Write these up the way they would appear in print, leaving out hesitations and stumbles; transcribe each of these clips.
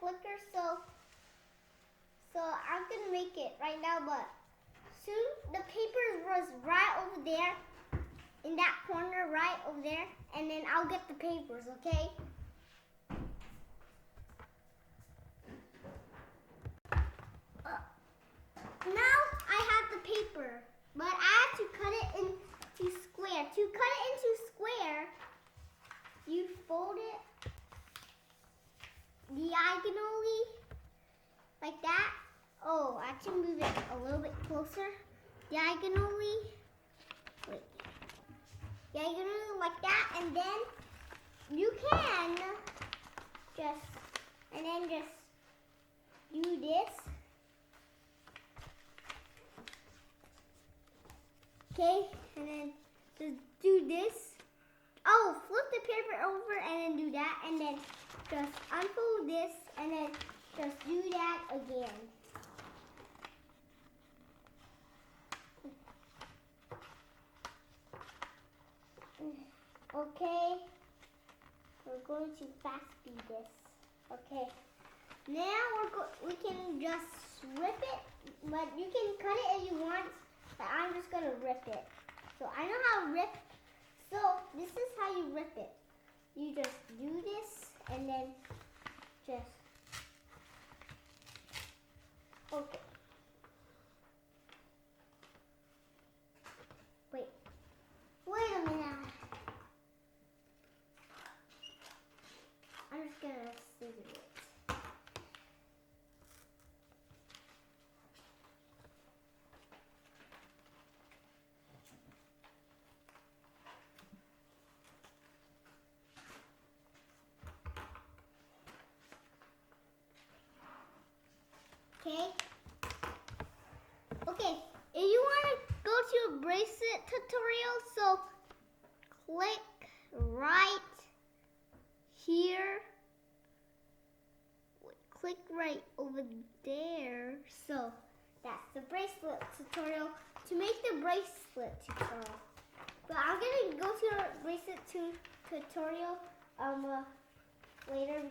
flicker, so I'm gonna make it right now, but soon the paper was right over there, in that corner right over there, and then I'll get the papers, okay? Now I have the paper, but I have to cut it into square. To cut it into square, you fold it diagonally like that. Oh, I have to move it a little bit closer. Diagonally, wait, diagonally like that, and then you can just do this. Okay, and then just do this. Oh, flip the paper over and then do that, and then just unfold this, and then just do that again. Okay, we're going to fast speed this. Okay, now we can just rip it, but you can cut it if you want. But I'm just gonna rip it. So I know how to rip. So this is how you rip it. You just do this and then just, okay. Wait a minute. I'm just gonna scissor it. Okay. Okay, if you want to go to a bracelet tutorial, so click right here. Click right over there. So that's the bracelet tutorial. To make the bracelet tutorial. But I'm gonna go to a bracelet tutorial later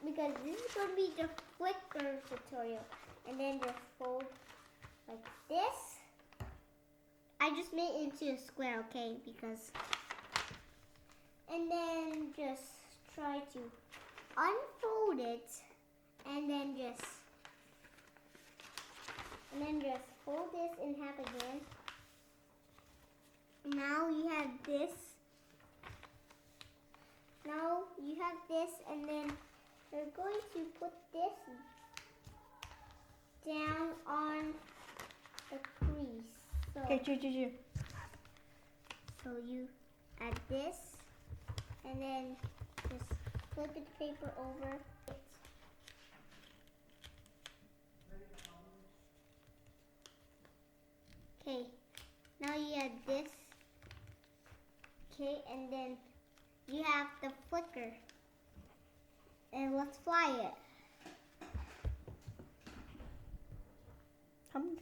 because this is gonna be the flicker tutorial. And then just fold like this. I just made it into a square, okay? And then just try to unfold it, and then just fold this in half again. Now you have this. Now you have this, and then you're going to put this down on the crease. So, okay, so you add this, and then just flip the paper over. Okay, now you add this. Okay, and then you have the flicker. And let's fly it. Come.